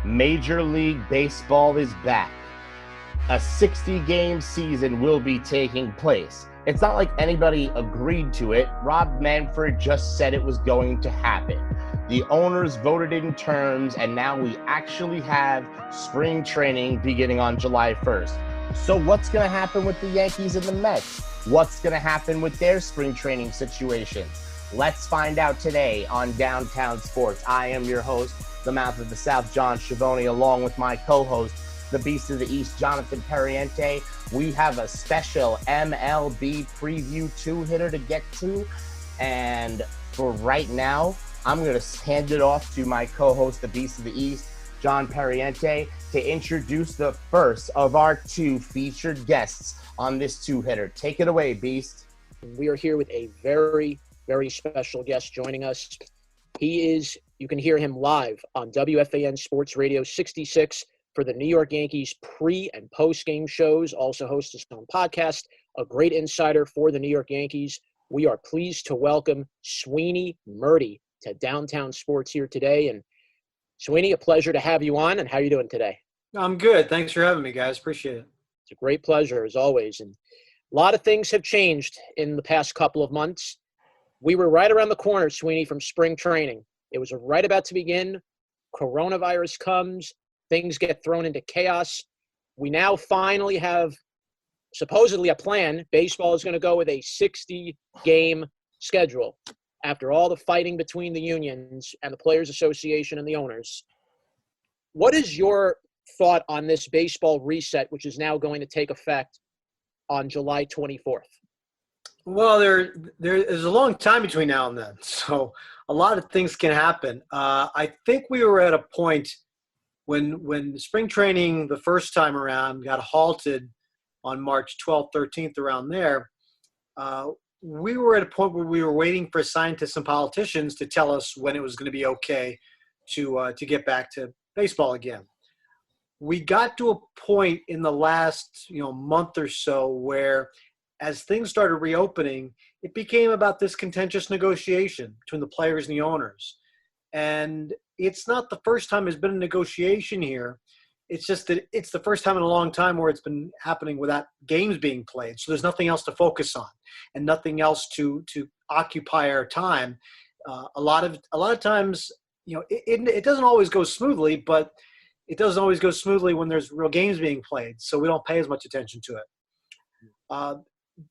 Major League Baseball is back. A 60-game season will be taking place. It's not like anybody agreed to it. Rob Manfred just said it was going to happen. The owners voted in terms, and now we actually have spring training beginning on July 1st. So what's going to happen with the Yankees and the Mets? What's going to happen with their spring training situation? Let's find out today on Downtown Sports. I am your host, the Mouth of the South, John Schiavone, along with my co-host, the Beast of the East, Jonathan Perriente. We have a special MLB preview two-hitter to get to. And for right now, I'm going to hand it off to my co-host, the Beast of the East, John Perriente, to introduce the first of our two featured guests on this two-hitter. Take it away, Beast. We are here with a very, very special guest joining us. He is, you can hear him live on WFAN Sports Radio 66 for the New York Yankees pre- and post-game shows, also hosts his own podcast, a great insider for the New York Yankees. We are pleased to welcome Sweeny Murti to Downtown Sports here today. And Sweeny, a pleasure to have you on. And how are you doing today? I'm good. Thanks for having me, guys. Appreciate it. It's a great pleasure, as always. And a lot of things have changed in the past couple of months. We were right around the corner, Sweeny, from spring training. It was right about to begin. Coronavirus comes. Things get thrown into chaos. We now finally have supposedly a plan. Baseball is going to go with a 60-game schedule after all the fighting between the unions and the Players Association and the owners. What is your thought on this baseball reset, which is now going to take effect on July 24th? Well, there's a long time between now and then, so a lot of things can happen. I think we were at a point when spring training the first time around got halted on March 12th, 13th, around there. We were at a point where we were waiting for scientists and politicians to tell us when it was going to be okay to get back to baseball again. We got to a point in the last month or so where, as things started reopening, it became about this contentious negotiation between the players and the owners. And it's not the first time there's been a negotiation here. It's just that it's the first time in a long time where it's been happening without games being played. So there's nothing else to focus on and nothing else to occupy our time. A lot of times, it doesn't always go smoothly, but it doesn't always go smoothly when there's real games being played. So we don't pay as much attention to it.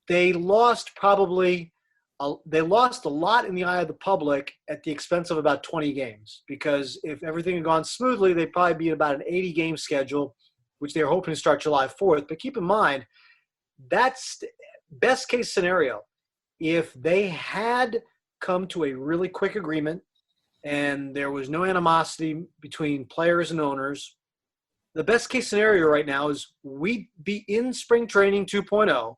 They lost a lot in the eye of the public at the expense of about 20 games, because if everything had gone smoothly, they'd probably be about an 80-game schedule, which they're hoping to start July 4th. But keep in mind, that's best case scenario. If they had come to a really quick agreement and there was no animosity between players and owners, the best case scenario right now is we'd be in spring training 2.0.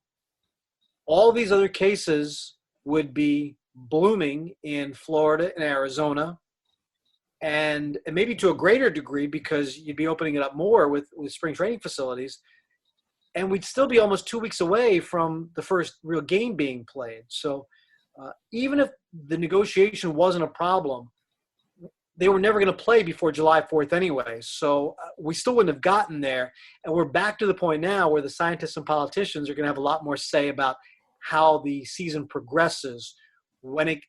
All these other cases would be blooming in Florida and Arizona, and maybe to a greater degree because you'd be opening it up more with spring training facilities, and we'd still be almost 2 weeks away from the first real game being played. So even if the negotiation wasn't a problem, they were never going to play before July 4th anyway. So we still wouldn't have gotten there, and we're back to the point now where the scientists and politicians are going to have a lot more say about how the season progresses, when it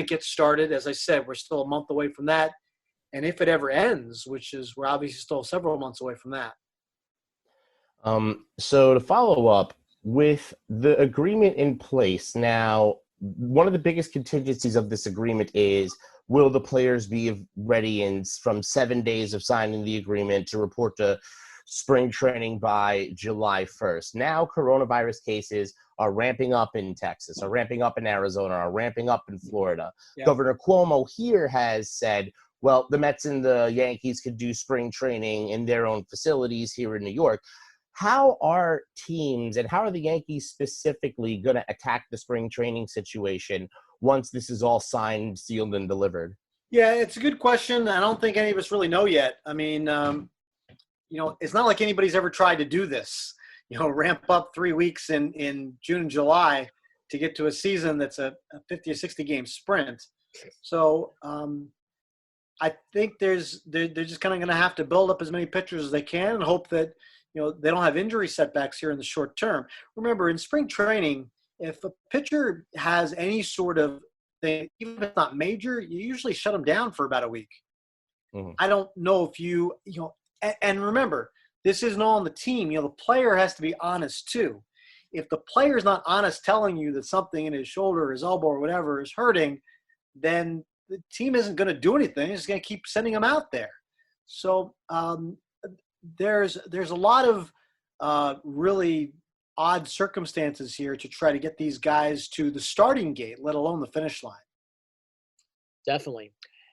gets started. As I said, we're still a month away from that. And if it ever ends, which is, we're obviously still several months away from that. So to follow up, with the agreement in place now, one of the biggest contingencies of this agreement is, will the players be ready from 7 days of signing the agreement to report to spring training by July 1st? Now coronavirus cases are ramping up in Texas, are ramping up in Arizona, are ramping up in Florida. Yeah. Governor Cuomo here has said, well, the Mets and the Yankees could do spring training in their own facilities here in New York. How are teams and how are the Yankees specifically going to attack the spring training situation once this is all signed, sealed, and delivered? Yeah, it's a good question. I don't think any of us really know yet. I mean, it's not like anybody's ever tried to do this. Ramp up 3 weeks in June and July to get to a season that's a 50 or 60 game sprint. So I think they're just kind of going to have to build up as many pitchers as they can and hope that, they don't have injury setbacks here in the short term. Remember, in spring training, if a pitcher has any sort of thing, even if it's not major, you usually shut them down for about a week. Mm-hmm. I don't know if and remember, this isn't all on the team. The player has to be honest too. If the player's not honest telling you that something in his shoulder or his elbow or whatever is hurting, then the team isn't going to do anything. It's going to keep sending them out there. So there's a lot of really odd circumstances here to try to get these guys to the starting gate, let alone the finish line. Definitely.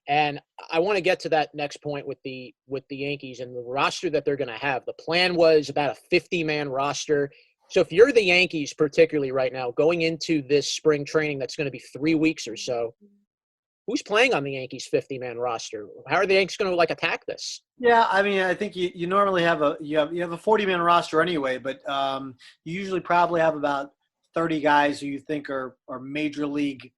And I want to get to that next point with the Yankees and the roster that they're going to have. The plan was about a 50-man roster. So if you're the Yankees, particularly right now, going into this spring training that's going to be 3 weeks or so, who's playing on the Yankees 50-man roster? How are the Yankees going to attack this? Yeah, I mean, I think you normally have a 40-man roster anyway, but you usually probably have about 30 guys who you think are major league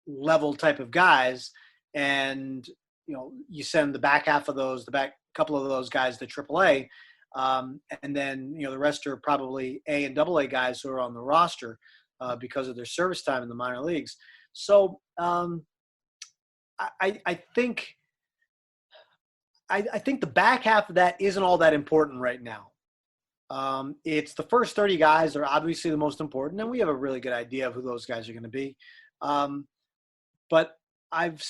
level type of guys, and you send the back couple of those guys to AAA, and then the rest are probably A and AA guys who are on the roster because of their service time in the minor leagues. So I think the back half of that isn't all that important right now. It's the first 30 guys are obviously the most important, and we have a really good idea of who those guys are going to be. But I've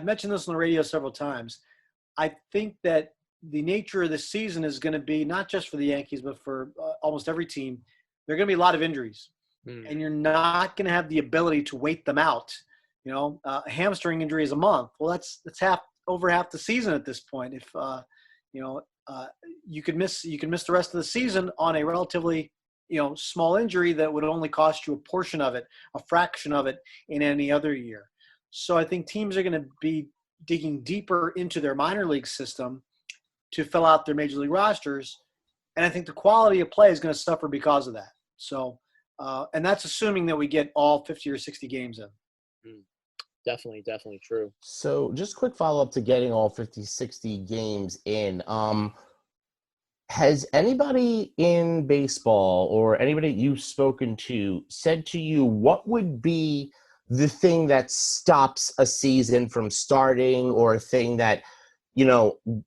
mentioned this on the radio several times. I think that the nature of the season is going to be, not just for the Yankees, but for almost every team, there are going to be a lot of injuries. And you're not going to have the ability to wait them out. A hamstring injury is a month. Well, that's over half the season at this point. If you could miss the rest of the season on a relatively small injury that would only cost you a portion of it, a fraction of it in any other year. So I think teams are going to be digging deeper into their minor league system to fill out their major league rosters, and I think the quality of play is going to suffer because of that. So, and that's assuming that we get all 50 or 60 games in. Definitely true. So just quick follow-up to getting all 50, 60 games in. Has anybody in baseball or anybody you've spoken to said to you what would be the thing that stops a season from starting, or a thing that,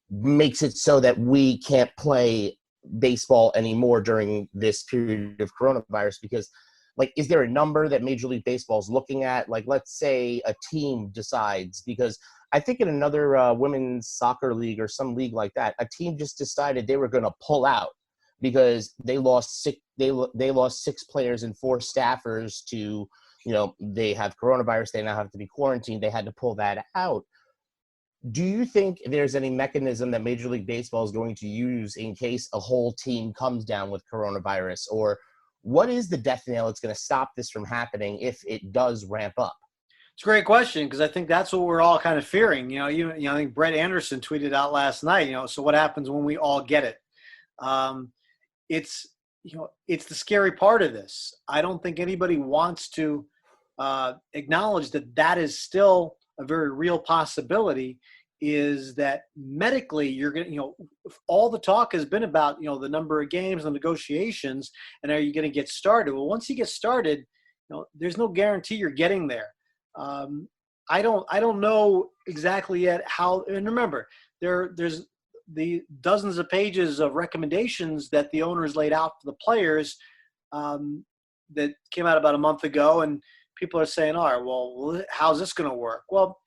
makes it so that we can't play baseball anymore during this period of coronavirus? Because, is there a number that Major League Baseball is looking at? Let's say a team decides, because I think in another women's soccer league or some league like that, a team just decided they were going to pull out because they lost six players and 4 staffers to, they have coronavirus. They now have to be quarantined. They had to pull that out. Do you think there's any mechanism that Major League Baseball is going to use in case a whole team comes down with coronavirus? Or what is the death knell that's going to stop this from happening if it does ramp up? It's a great question, because I think that's what we're all kind of fearing. I think Brett Anderson tweeted out last night, so what happens when we all get it? It's the scary part of this. I don't think anybody wants to acknowledge that is still a very real possibility, is that medically you're going to, all the talk has been about, the number of games and negotiations, and are you going to get started? Well, once you get started, there's no guarantee you're getting there. I don't know exactly yet how, and remember, there's the dozens of pages of recommendations that the owners laid out for the players that came out about a month ago, and people are saying, all right, well, how's this going to work? Well,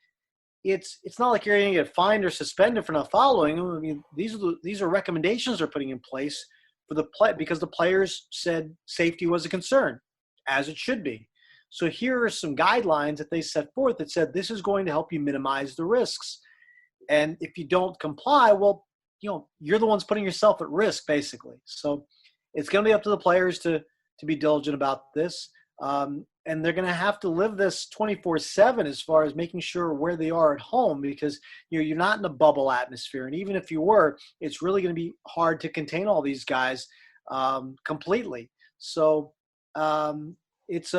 it's not like you're going to get fined or suspended for not following them. I mean, these are recommendations they're putting in place for the play, because the players said safety was a concern, as it should be. So here are some guidelines that they set forth that said this is going to help you minimize the risks. And if you don't comply, well, you're the ones putting yourself at risk, basically. So it's going to be up to the players to be diligent about this. And they're going to have to live this 24/7 as far as making sure where they are at home, because you're not in a bubble atmosphere. And even if you were, it's really going to be hard to contain all these guys completely. So it's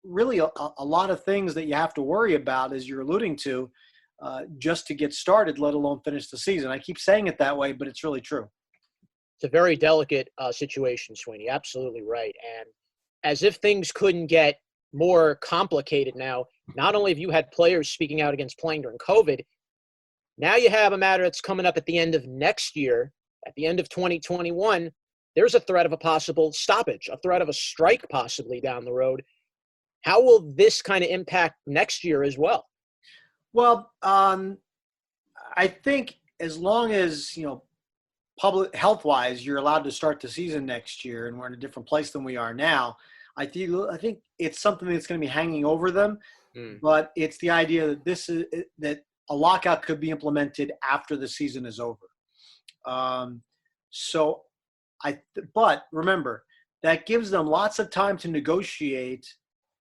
really a lot of things that you have to worry about, as you're alluding to. just to get started, let alone finish the season. I keep saying it that way, but it's really true. It's a very delicate situation, Sweeney. Absolutely right. And as if things couldn't get more complicated now, not only have you had players speaking out against playing during COVID, now you have a matter that's coming up at the end of next year, at the end of 2021. There's a threat of a possible stoppage, a threat of a strike possibly down the road. How will this kind of impact next year as well? Well, I think as long as, public health-wise, you're allowed to start the season next year, and we're in a different place than we are now. I think it's something that's going to be hanging over them, but it's the idea that that a lockout could be implemented after the season is over. But remember, that gives them lots of time to negotiate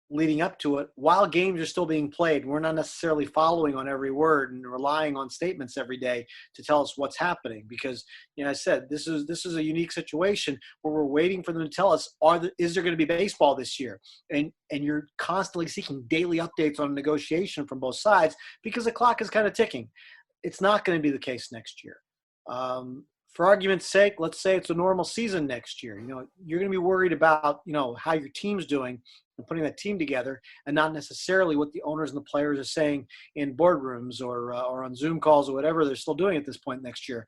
leading up to it while games are still being played. We're not necessarily following on every word and relying on statements every day to tell us what's happening, because I said this is a unique situation where we're waiting for them to tell us, is there going to be baseball this year, and you're constantly seeking daily updates on negotiation from both sides because the clock is kind of ticking. It's not going to be the case next year. For argument's sake, let's say it's a normal season next year. You're going to be worried about how your team's doing and putting that team together, and not necessarily what the owners and the players are saying in boardrooms or on Zoom calls or whatever they're still doing at this point next year.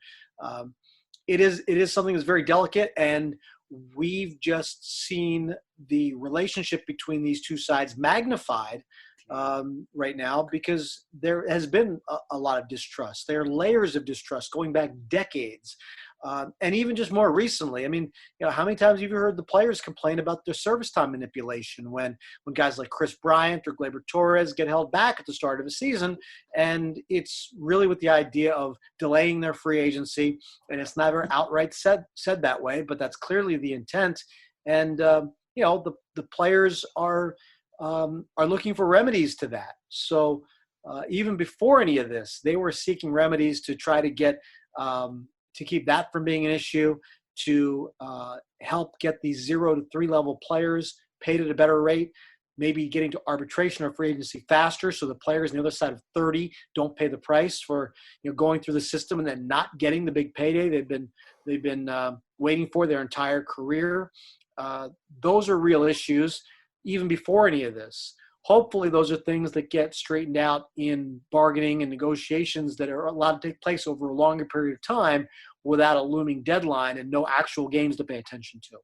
It is something that's very delicate, and we've just seen the relationship between these two sides magnified right now because there has been a lot of distrust. There are layers of distrust going back decades. And even just more recently, I mean, how many times have you heard the players complain about their service time manipulation when guys like Chris Bryant or Gleyber Torres get held back at the start of a season, and it's really with the idea of delaying their free agency, and it's never outright said that way, but that's clearly the intent. And the players are looking for remedies to that. So even before any of this, they were seeking remedies to try to get to keep that from being an issue, to help get these 0 to 3 level players paid at a better rate, maybe getting to arbitration or free agency faster so the players on the other side of 30 don't pay the price for going through the system and then not getting the big payday they've been waiting for their entire career. Those are real issues even before any of this. Hopefully those are things that get straightened out in bargaining and negotiations that are allowed to take place over a longer period of time without a looming deadline and no actual games to pay attention to.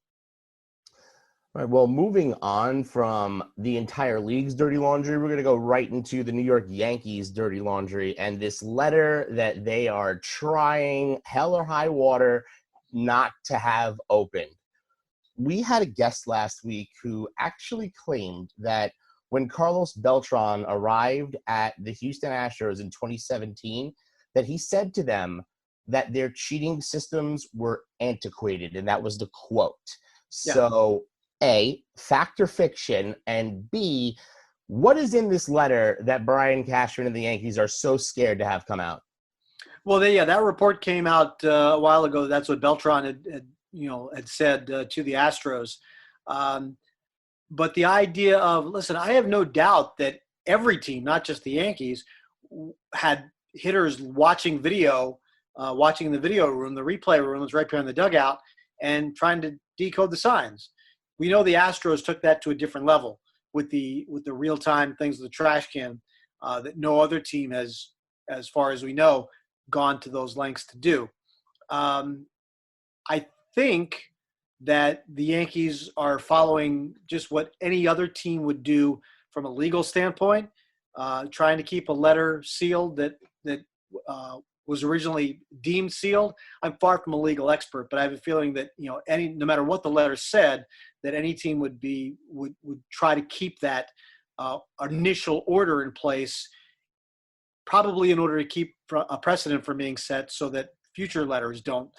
All right, well, moving on from the entire league's dirty laundry, we're going to go right into the New York Yankees' dirty laundry and this letter that they are trying, hell or high water, not to have opened. We had a guest last week who actually claimed that when Carlos Beltran arrived at the Houston Astros in 2017, that he said to them that their cheating systems were antiquated, and that was the quote. Yeah. So, A, fact or fiction, and B, what is in this letter that Brian Cashman and the Yankees are so scared to have come out? Well, that report came out a while ago. That's what Beltran had said to the Astros. But the idea of, listen, I have no doubt that every team, not just the Yankees, had hitters watching the video room, the replay room was right there in the dugout, and trying to decode the signs. We know the Astros took that to a different level with the real-time things with the trash can that no other team has, as far as we know, gone to those lengths to do. I think that the Yankees are following just what any other team would do from a legal standpoint, trying to keep a letter sealed that was originally deemed sealed. I'm far from a legal expert, but I have a feeling that no matter what the letter said, that any team would try to keep that initial order in place, probably in order to keep a precedent from being set, so that future letters don't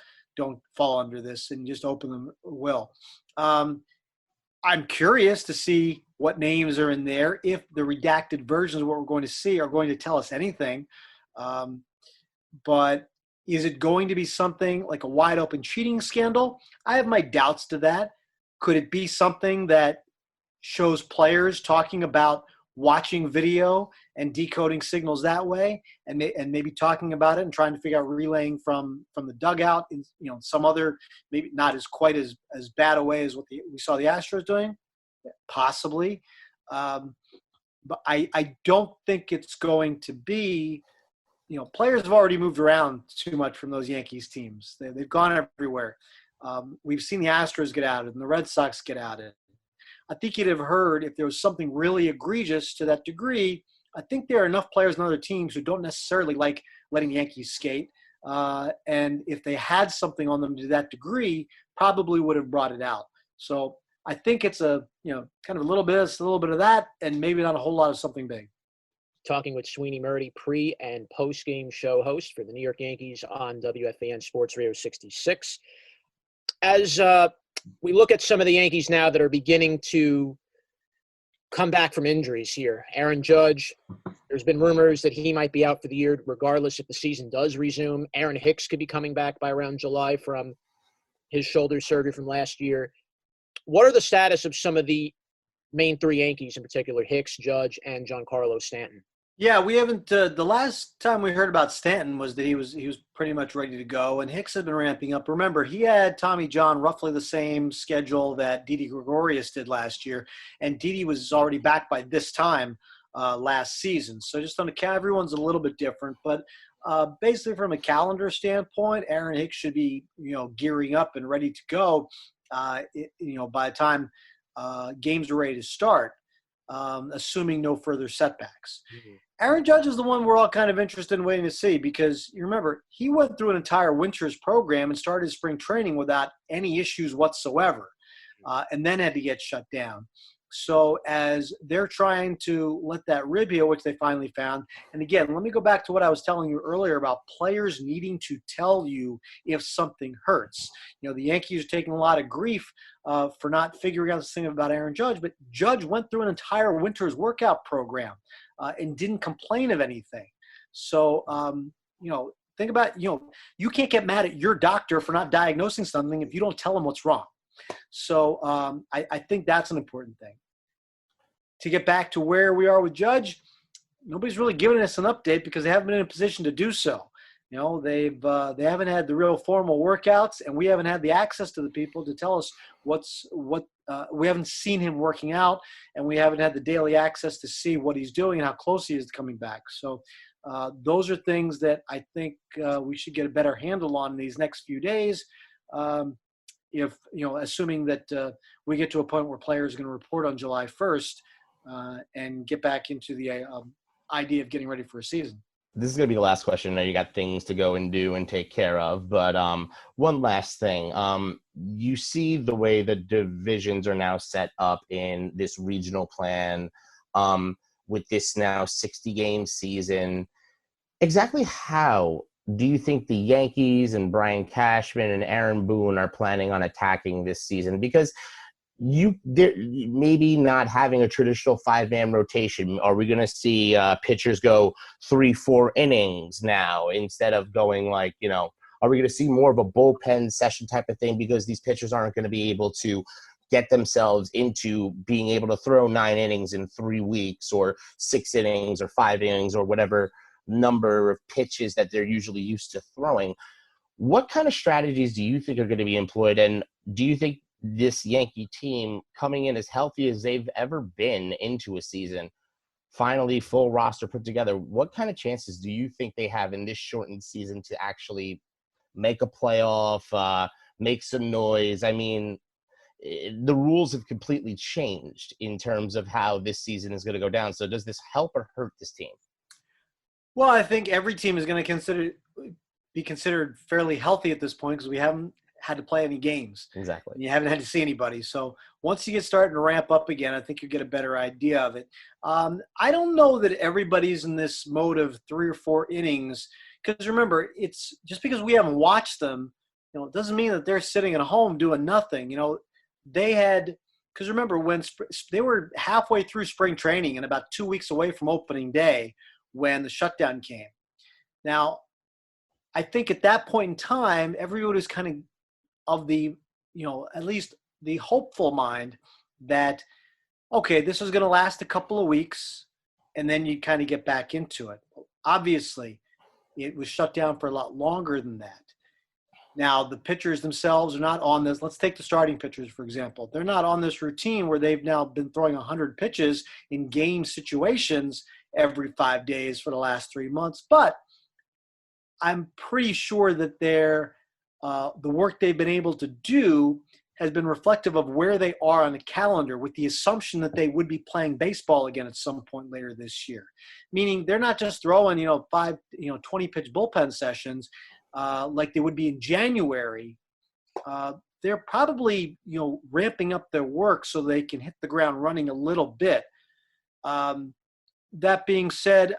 fall under this and just open them will. I'm curious to see what names are in there, if the redacted versions of what we're going to see are going to tell us anything. But is it going to be something like a wide open cheating scandal? I have my doubts to that. Could it be something that shows players talking about watching video and decoding signals that way, and maybe talking about it and trying to figure out relaying from the dugout in some other, maybe not as quite as bad a way as what we saw the Astros doing, possibly. But I don't think it's going to be, players have already moved around too much from those Yankees teams. They've gone everywhere. We've seen the Astros get out of it and the Red Sox get out of it. I think you'd have heard if there was something really egregious to that degree. I think there are enough players in other teams who don't necessarily like letting the Yankees skate. And if they had something on them to that degree, probably would have brought it out. So I think it's kind of a little bit of that, and maybe not a whole lot of something big. Talking with Sweeny Murti, pre- and post-game show host for the New York Yankees on WFAN Sports Radio 66. As we look at some of the Yankees now that are beginning to come back from injuries here. Aaron Judge, there's been rumors that he might be out for the year regardless if the season does resume. Aaron Hicks could be coming back by around July from his shoulder surgery from last year. What are the status of some of the main three Yankees in particular, Hicks, Judge, and Giancarlo Stanton? Yeah, we haven't. The last time we heard about Stanton was that he was pretty much ready to go, and Hicks had been ramping up. Remember, he had Tommy John roughly the same schedule that Didi Gregorius did last year, and Didi was already back by this time last season. So just on the everyone's a little bit different, but basically from a calendar standpoint, Aaron Hicks should be gearing up and ready to go. By the time games are ready to start. Assuming no further setbacks. Mm-hmm. Aaron Judge is the one we're all kind of interested in waiting to see, because you remember he went through an entire winter's program and started spring training without any issues whatsoever, and then had to get shut down. So as they're trying to let that rib heal, which they finally found, and again, let me go back to what I was telling you earlier about players needing to tell you if something hurts. The Yankees are taking a lot of grief for not figuring out this thing about Aaron Judge, but Judge went through an entire winter's workout program and didn't complain of anything. So, think about, you can't get mad at your doctor for not diagnosing something if you don't tell them what's wrong. So I think that's an important thing. To get back to where we are with Judge, nobody's really given us an update because they haven't been in a position to do so. They haven't had the real formal workouts, and we haven't had the access to the people to tell us we haven't seen him working out, and we haven't had the daily access to see what he's doing and how close he is to coming back. So those are things that I think we should get a better handle on in these next few days. If assuming that we get to a point where players are going to report on July 1st and get back into the idea of getting ready for a season. This is going to be the last question. I know you got things to go and do and take care of, but one last thing. You see the way the divisions are now set up in this regional plan with this now 60-game season. Exactly how do you think the Yankees and Brian Cashman and Aaron Boone are planning on attacking this season? Because maybe not having a traditional 5-man rotation. Are we going to see pitchers go 3-4 innings now instead of going are we going to see more of a bullpen session type of thing because these pitchers aren't going to be able to get themselves into being able to throw 9 innings in 3 weeks or 6 innings or 5 innings or whatever number of pitches that they're usually used to throwing? What kind of strategies do you think are going to be employed? And do you think this Yankee team coming in as healthy as they've ever been into a season, finally full roster put together, what kind of chances do you think they have in this shortened season to actually make a playoff, make some noise? I mean, the rules have completely changed in terms of how this season is going to go down. So does this help or hurt this team? Well, I think every team is going to be considered fairly healthy at this point because we haven't had to play any games. Exactly. And you haven't had to see anybody. So once you get starting to ramp up again, I think you get a better idea of it. I don't know that everybody's in this mode of 3 or 4 innings because remember, it's just because we haven't watched them, it doesn't mean that they're sitting at home doing nothing. They had – because remember, when they were halfway through spring training and about 2 weeks away from opening day when the shutdown came. Now, I think at that point in time, everyone was kind of the, at least the hopeful mind that, okay, this is going to last a couple of weeks. and then you kind of get back into it. Obviously, it was shut down for a lot longer than that. Now, the pitchers themselves are not on this. Let's take the starting pitchers, for example. They're not on this routine where they've now been throwing 100 pitches in game situations every 5 days for the last 3 months. But I'm pretty sure that the work they've been able to do has been reflective of where they are on the calendar, with the assumption that they would be playing baseball again at some point later this year. Meaning they're not just throwing, 20 pitch bullpen sessions like they would be in January. They're probably, ramping up their work so they can hit the ground running a little bit. That being said,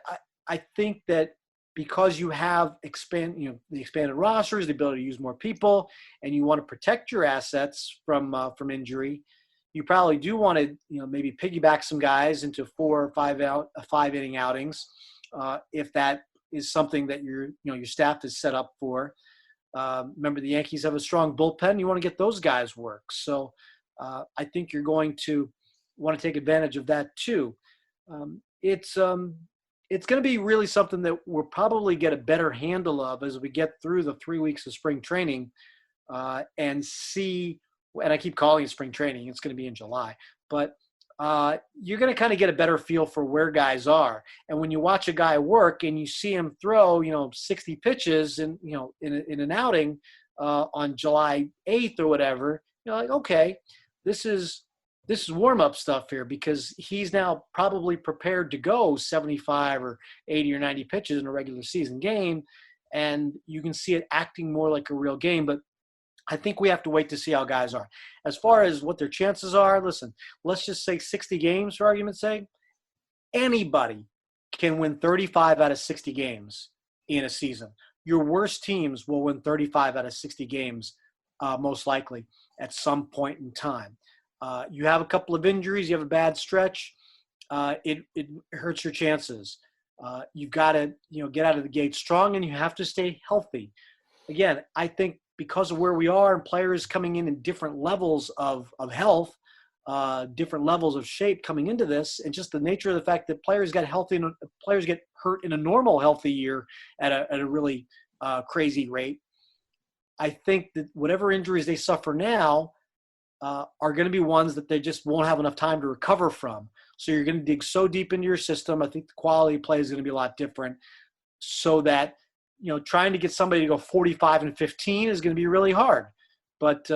I think that because you have the expanded rosters, the ability to use more people, and you want to protect your assets from injury, you probably do want to maybe piggyback some guys into 4 or 5 inning outings, if that is something that your staff is set up for. Remember, the Yankees have a strong bullpen. You want to get those guys work. So I think you're going to want to take advantage of that too. It's going to be really something that we'll probably get a better handle of as we get through the 3 weeks of spring training and see, and I keep calling it spring training, it's going to be in July, but you're going to kind of get a better feel for where guys are. And when you watch a guy work and you see him throw, 60 pitches in an outing on July 8th or whatever, you're like, okay, this is warm-up stuff here, because he's now probably prepared to go 75 or 80 or 90 pitches in a regular season game, and you can see it acting more like a real game. But I think we have to wait to see how guys are. As far as what their chances are, listen, let's just say 60 games for argument's sake. Anybody can win 35 out of 60 games in a season. Your worst teams will win 35 out of 60 games most likely at some point in time. You have a couple of injuries, you have a bad stretch, it hurts your chances. You've got to get out of the gate strong, and you have to stay healthy. Again, I think because of where we are and players coming in different levels of health, different levels of shape coming into this, and just the nature of the fact that players get healthy and players get hurt in a normal healthy year at a really crazy rate. I think that whatever injuries they suffer now are going to be ones that they just won't have enough time to recover from. So you're going to dig so deep into your system. I think the quality of play is going to be a lot different, so that, trying to get somebody to go 45-15 is going to be really hard. But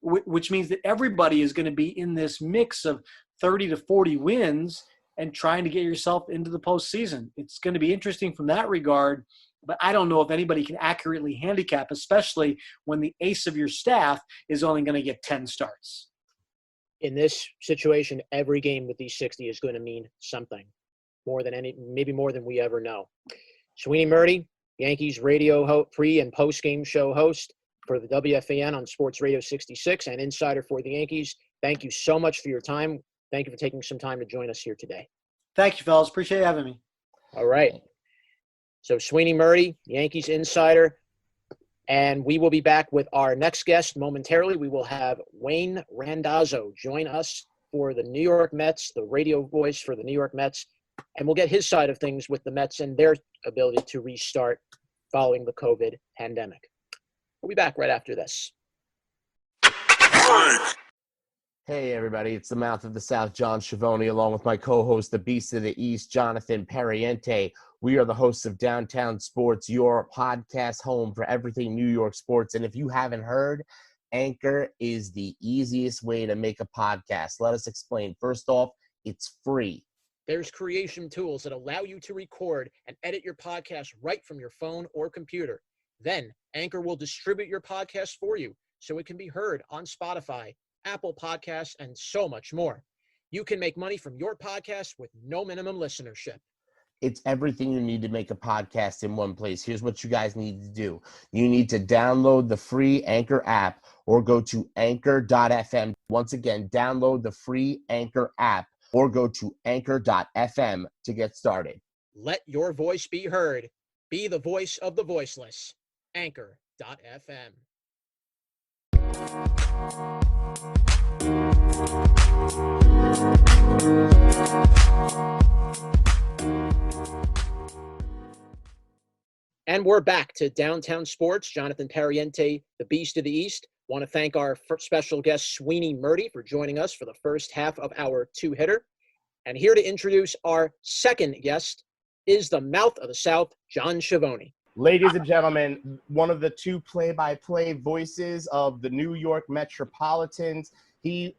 which means that everybody is going to be in this mix of 30 to 40 wins and trying to get yourself into the postseason. It's going to be interesting from that regard. But I don't know if anybody can accurately handicap, especially when the ace of your staff is only going to get 10 starts. In this situation, every game with these 60 is going to mean something, maybe more than we ever know. Sweeny Murti, Yankees radio pre and postgame show host for the WFAN on Sports Radio 66 and insider for the Yankees. Thank you so much for your time. Thank you for taking some time to join us here today. Thank you, fellas. Appreciate you having me. All right. So Sweeny Murti, Yankees insider, and we will be back with our next guest momentarily. We will have Wayne Randazzo join us for the New York Mets, the radio voice for the New York Mets, and we'll get his side of things with the Mets and their ability to restart following the COVID pandemic. We'll be back right after this. Hey, everybody. It's the Mouth of the South, John Schiavone, along with my co-host, the Beast of the East, Jonathan Perriente. We are the hosts of Downtown Sports, your podcast home for everything New York sports. And if you haven't heard, Anchor is the easiest way to make a podcast. Let us explain. First off, it's free. There's creation tools that allow you to record and edit your podcast right from your phone or computer. Then Anchor will distribute your podcast for you so it can be heard on Spotify, Apple Podcasts, and so much more. You can make money from your podcast with no minimum listenership. It's everything you need to make a podcast in one place. Here's what you guys need to do. You need to download the free Anchor app or go to anchor.fm. Once again, download the free Anchor app or go to anchor.fm to get started. Let your voice be heard. Be the voice of the voiceless. Anchor.fm. And we're back to Downtown Sports. Jonathan Pariente, the Beast of the East. Want to thank our special guest, Sweeny Murti, for joining us for the first half of our two-hitter. And here to introduce our second guest is the Mouth of the South, John Schiavone. Ladies and gentlemen, one of the two play-by-play voices of the New York Metropolitans. He,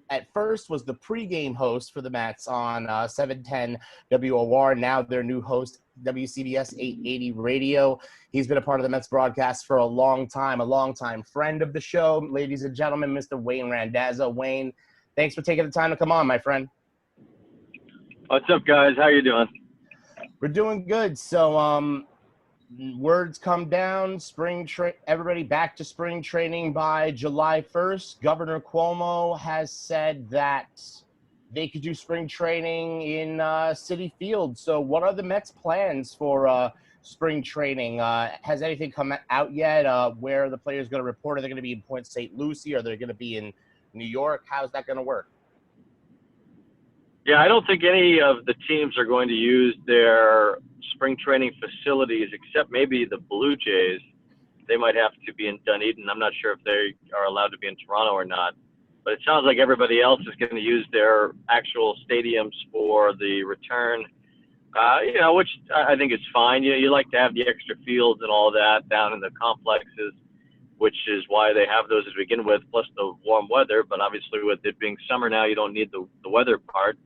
at first, was the pregame host for the Mets on 710 WOR. Now their new host, WCBS 880 Radio. He's been a part of the Mets broadcast for a long time friend of the show. Ladies and gentlemen, Mr. Wayne Randazzo. Wayne, thanks for taking the time to come on, my friend. What's up, guys? How you doing? We're doing good. So, words come down, everybody back to spring training by July 1st. Governor Cuomo has said that they could do spring training in Citi Field. So what are the Mets' plans for spring training? Has anything come out yet? Where are the players going to report? Are they going to be in Point St. Lucie? Are they going to be in New York? How's that going to work? Yeah, I don't think any of the teams are going to use their spring training facilities except maybe the Blue Jays. They might have to be in Dunedin. I'm not sure if they are allowed to be in Toronto or not. But it sounds like everybody else is going to use their actual stadiums for the return, which I think is fine. You like to have the extra fields and all of that down in the complexes, which is why they have those to begin with, plus the warm weather. But obviously with it being summer now, you don't need the weather part.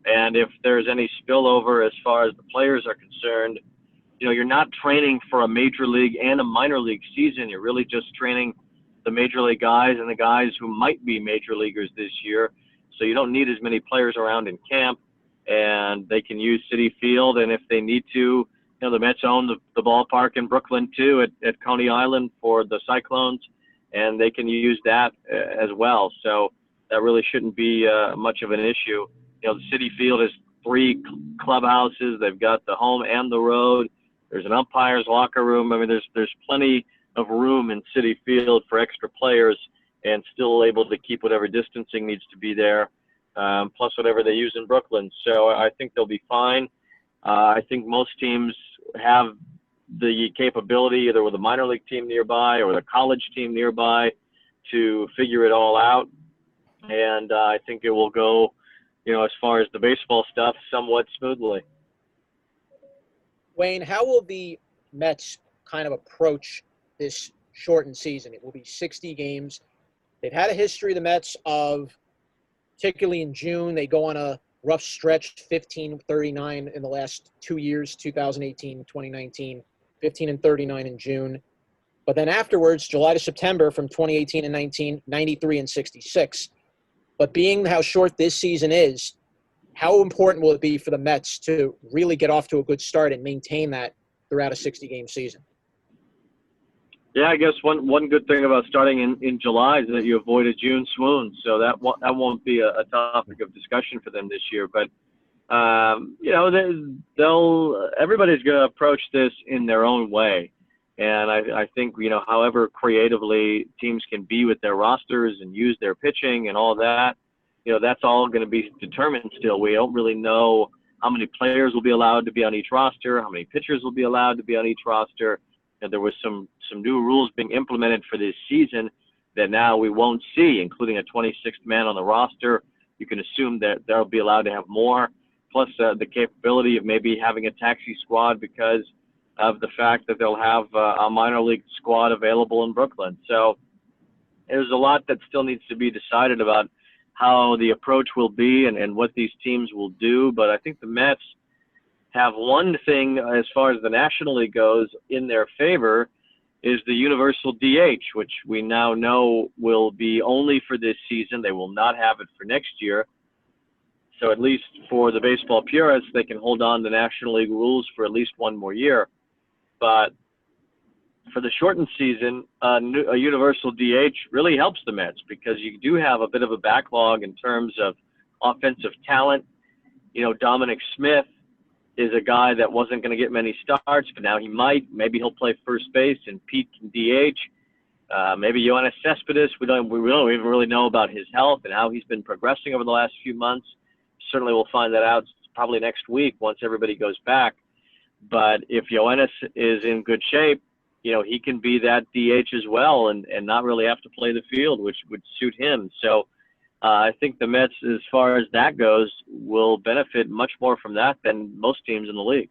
And if there's any spillover as far as the players are concerned, you're not training for a major league and a minor league season. You're really just training the major league guys and the guys who might be major leaguers this year. So you don't need as many players around in camp, and they can use Citi Field. And if they need to, the Mets own the ballpark in Brooklyn too at Coney Island for the Cyclones, and they can use that as well. So that really shouldn't be much of an issue. The Citi Field has 3 clubhouses. They've got the home and the road. There's an umpire's locker room. I mean, there's plenty of room in Citi Field for extra players, and still able to keep whatever distancing needs to be there, plus whatever they use in Brooklyn. So I think they'll be fine. I think most teams have the capability, either with a minor league team nearby or with a college team nearby, to figure it all out. And I think it will go, as far as the baseball stuff, somewhat smoothly. Wayne, how will the Mets kind of approach this shortened season? It will be 60 games. They've had a history, the Mets, of particularly in June, they go on a rough stretch, 15-39 in the last 2 years, 2018, 2019, 15-39 in June. But then afterwards, July to September from 2018 and 19, 93 and 66. But being how short this season is, how important will it be for the Mets to really get off to a good start and maintain that throughout a 60-game season? Yeah, I guess one good thing about starting in July is that you avoid a June swoon, so that won't be a topic of discussion for them this year. But everybody's going to approach this in their own way, and I think however creatively teams can be with their rosters and use their pitching and all that, that's all going to be determined still. We don't really know how many players will be allowed to be on each roster, how many pitchers will be allowed to be on each roster. And there was some new rules being implemented for this season that now we won't see, including a 26th man on the roster. You can assume that they'll be allowed to have more, plus the capability of maybe having a taxi squad because of the fact that they'll have a minor league squad available in Brooklyn. So there's a lot that still needs to be decided about how the approach will be and what these teams will do. But I think the Mets have one thing as far as the National League goes in their favor, is the universal DH, which we now know will be only for this season. They will not have it for next year. So at least for the baseball purists, they can hold on to National League rules for at least one more year. But for the shortened season, a universal DH really helps the Mets because you do have a bit of a backlog in terms of offensive talent. Dominic Smith is a guy that wasn't going to get many starts, but now he might. Maybe he'll play first base and Pete can DH. Maybe Yoenis Cespedes. We don't even really know about his health and how he's been progressing over the last few months. Certainly we'll find that out probably next week once everybody goes back. But if Yoenis is in good shape, he can be that DH as well and not really have to play the field, which would suit him. So I think the Mets, as far as that goes, will benefit much more from that than most teams in the league.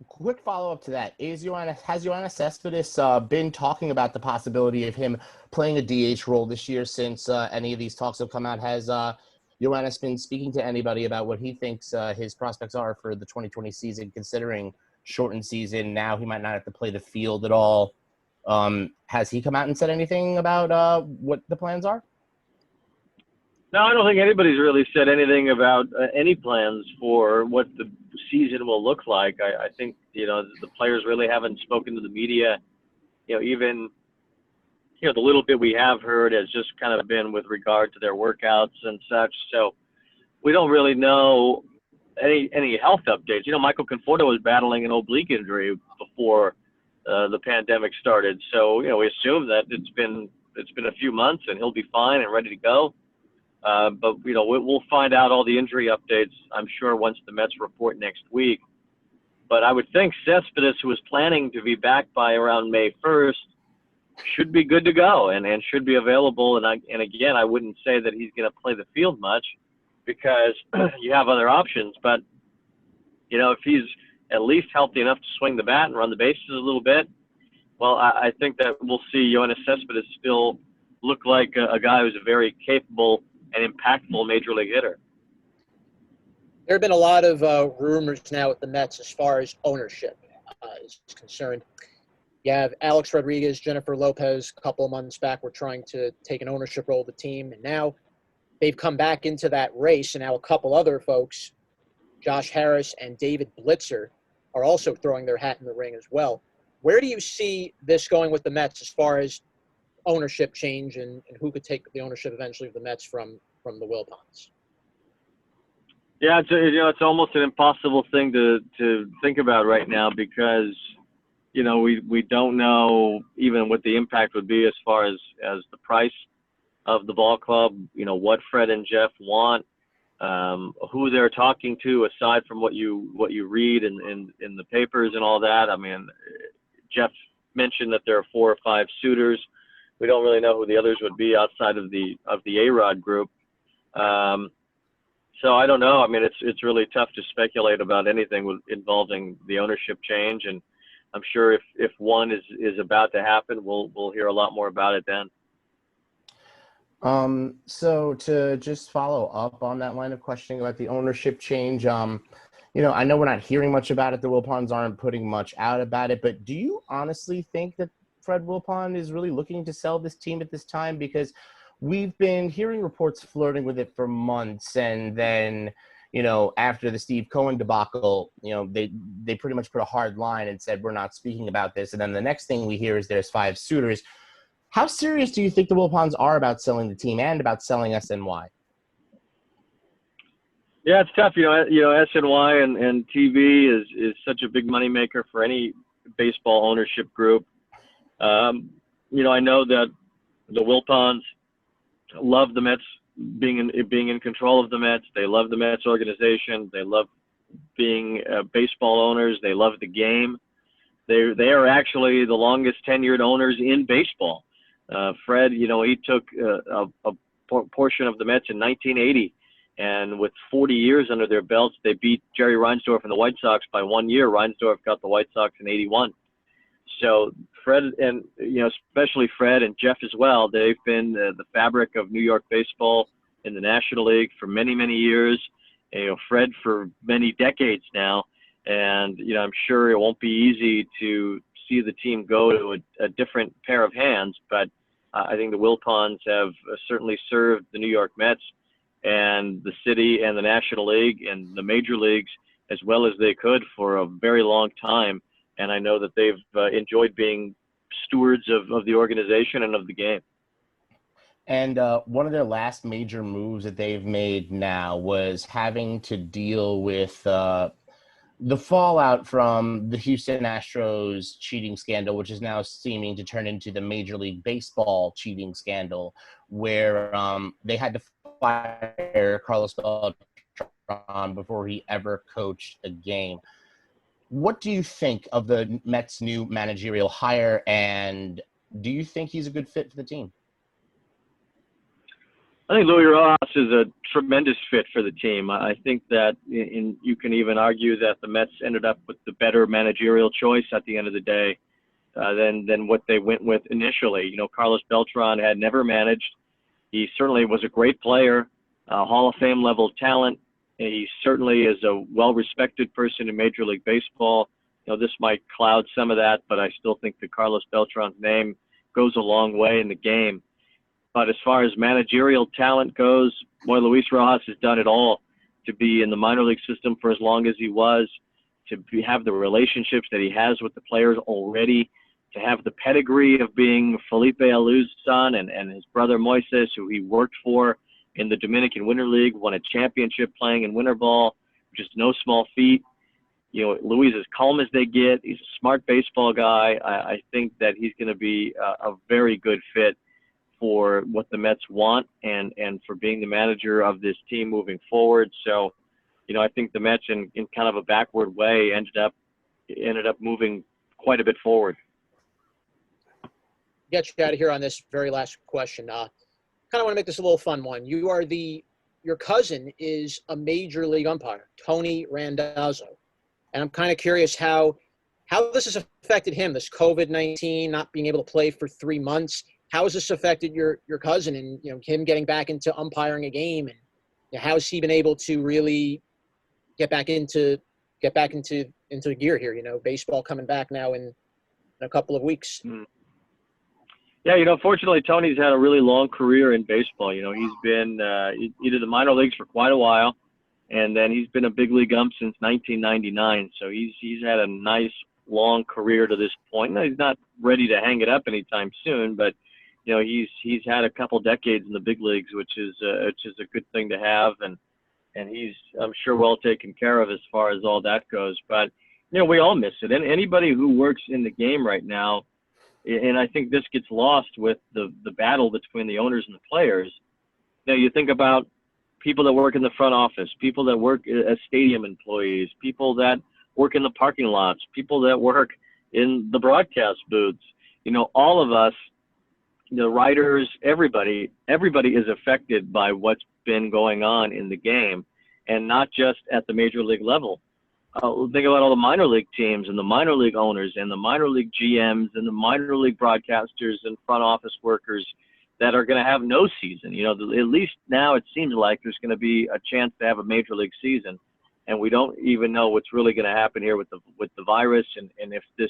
Quick follow-up to that. Has Yoenis Cespedes been talking about the possibility of him playing a DH role this year since any of these talks have come out? Has Yoenis been speaking to anybody about what he thinks his prospects are for the 2020 season, considering shortened season? Now he might not have to play the field at all. Has he come out and said anything about what the plans are? No, I don't think anybody's really said anything about any plans for what the season will look like. I think, the players really haven't spoken to the media. Even, the little bit we have heard has just kind of been with regard to their workouts and such. So we don't really know any health updates. Michael Conforto was battling an oblique injury before the pandemic started. So, we assume that it's been a few months and he'll be fine and ready to go. But we'll find out all the injury updates, I'm sure, once the Mets report next week. But I would think Cespedes, who was planning to be back by around May 1st, should be good to go and should be available. And again, I wouldn't say that he's going to play the field much because you have other options. But if he's at least healthy enough to swing the bat and run the bases a little bit, well, I think that we'll see Yoenis Cespedes still look like a guy who's a very capable and impactful major league hitter. There have been a lot of rumors now with the Mets as far as ownership is concerned. You have Alex Rodriguez, Jennifer Lopez, a couple of months back were trying to take an ownership role of the team, and now they've come back into that race, and now a couple other folks, Josh Harris and David Blitzer, are also throwing their hat in the ring as well. Where do you see this going with the Mets as far as ownership change and who could take the ownership eventually of the Mets from the Wilpons? Yeah, it's almost an impossible thing to think about right now because we don't know even what the impact would be as far as the price of the ball club. What Fred and Jeff want, who they're talking to aside from what you read in the papers and all that. I mean, Jeff mentioned that there are 4 or 5 suitors. We don't really know who the others would be outside of the A-Rod group. So I don't know. I mean, it's really tough to speculate about anything involving the ownership change. And I'm sure if one is about to happen, we'll hear a lot more about it then. So to just follow up on that line of questioning about the ownership change, I know we're not hearing much about it. The Wilpons aren't putting much out about it, but do you honestly think that Fred Wilpon is really looking to sell this team at this time? Because we've been hearing reports flirting with it for months, and then, after the Steve Cohen debacle, they pretty much put a hard line and said, we're not speaking about this. And then the next thing we hear is there's 5 suitors. How serious do you think the Wilpons are about selling the team and about selling SNY? Yeah, it's tough. SNY and TV is such a big moneymaker for any baseball ownership group. I know that the Wilpons love the Mets being in control of the Mets. They love the Mets organization. They love being baseball owners. They love the game. They are actually the longest tenured owners in baseball. Fred, he took a portion of the Mets in 1980, and with 40 years under their belts, they beat Jerry Reinsdorf and the White Sox by 1 year. Reinsdorf got the White Sox in 81. So Fred and, especially Fred and Jeff as well, they've been the fabric of New York baseball in the National League for many, many years. Fred for many decades now. And, I'm sure it won't be easy to see the team go to a different pair of hands. But I think the Wilpons have certainly served the New York Mets and the city and the National League and the major leagues as well as they could for a very long time. And I know that they've enjoyed being stewards of the organization and of the game. And one of their last major moves that they've made now was having to deal with the fallout from the Houston Astros cheating scandal, which is now seeming to turn into the Major League Baseball cheating scandal, where they had to fire Carlos Beltran on before he ever coached a game. What do you think of the Mets' new managerial hire, and do you think he's a good fit for the team? I think Luis Rojas is a tremendous fit for the team. I think that you can even argue that the Mets ended up with the better managerial choice at the end of the day than what they went with initially. You know, Carlos Beltran had never managed. He certainly was a great player, Hall of Fame level talent. He certainly is a well-respected person in Major League Baseball. You know, this might cloud some of that, but I still think that Carlos Beltran's name goes a long way in the game. But as far as managerial talent goes, boy, Luis Rojas has done it all to be in the minor league system for as long as he was, to have the relationships that he has with the players already, to have the pedigree of being Felipe Alu's son and his brother Moises, who he worked for in the Dominican Winter League, won a championship playing in winter ball, which is no small feat. You know, Luis is calm as they get. He's a smart baseball guy. I think that he's going to be a very good fit for what the Mets want and for being the manager of this team moving forward. So, you know, I think the Mets in kind of a backward way ended up moving quite a bit forward. Get you out of here on this very last question. Kind of want to make this a little fun one. Your cousin is a major league umpire, Tony Randazzo. And I'm kind of curious how this has affected him, this COVID-19, not being able to play for 3 months. How has this affected your cousin and, you know, him getting back into umpiring a game, and how has he been able to really get back into gear here? You know, baseball coming back now in a couple of weeks. Yeah, you know, fortunately, Tony's had a really long career in baseball. You know, he's been he did the minor leagues for quite a while, and then he's been a big league ump since 1999. So he's had a nice long career to this point. Now, he's not ready to hang it up anytime soon, but you know, he's had a couple decades in the big leagues, which is a good thing to have, and he's, I'm sure, well taken care of as far as all that goes. But you know, we all miss it, and anybody who works in the game right now, and I think this gets lost with the battle between the owners and the players. You know, you think about people that work in the front office, people that work as stadium employees, people that work in the parking lots, people that work in the broadcast booths. You know, all of us, the writers, everybody is affected by what's been going on in the game, and not just at the major league level. Think about all the minor league teams and the minor league owners and the minor league GMs and the minor league broadcasters and front office workers that are going to have no season. You know, at least now it seems like there's going to be a chance to have a major league season, and we don't even know what's really going to happen here with the virus, and if the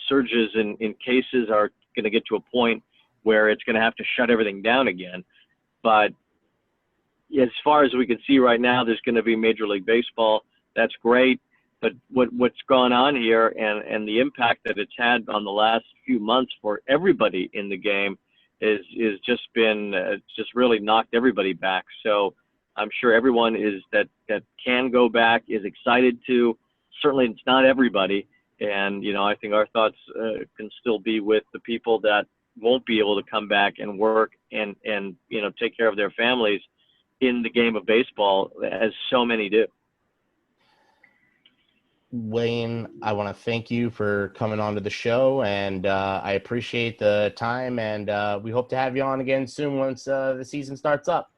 surges in cases are going to get to a point where it's going to have to shut everything down again. But as far as we can see right now, there's going to be Major League Baseball. That's great. But what's gone on here and the impact that it's had on the last few months for everybody in the game is just been just really knocked everybody back. So I'm sure everyone that can go back is excited to. Certainly it's not everybody. And, you know, I think our thoughts can still be with the people that won't be able to come back and work and, you know, take care of their families in the game of baseball, as so many do. Wayne, I want to thank you for coming on to the show, and I appreciate the time, and we hope to have you on again soon once the season starts up.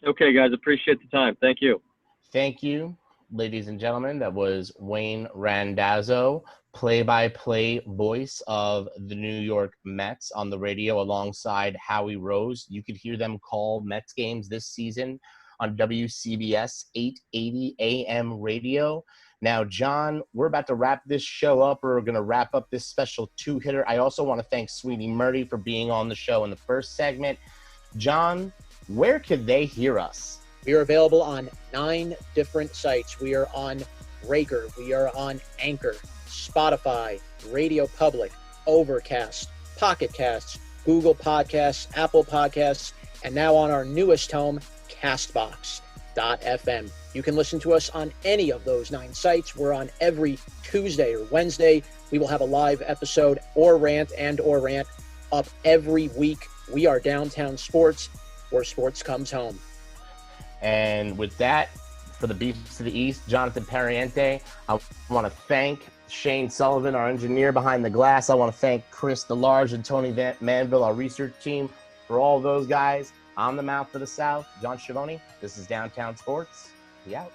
Okay, guys, appreciate the time. Thank you. Thank you, ladies and gentlemen. That was Wayne Randazzo, play-by-play voice of the New York Mets on the radio alongside Howie Rose. You could hear them call Mets games this season on WCBS 880 AM radio. Now, John, we're about to wrap this show up. We're going to wrap up this special two-hitter. I also want to thank Sweeny Murti for being on the show in the first segment. John, where could they hear us? We are available on 9 different sites. We are on Breaker. We are on Anchor, Spotify, Radio Public, Overcast, Pocket Casts, Google Podcasts, Apple Podcasts, and now on our newest home, Castbox.fm. You can listen to us on any of those 9 sites. We're on every Tuesday or Wednesday. We will have a live episode or rant up every week. We are Downtown Sports, where sports comes home. And with that, for the Beefs to the East, Jonathan Pariente, I want to thank Shane Sullivan, our engineer behind the glass. I want to thank Chris DeLarge and Tony Manville, our research team. For all those guys, I'm the mouth of the South, John Schiavone. This is Downtown Sports. We out.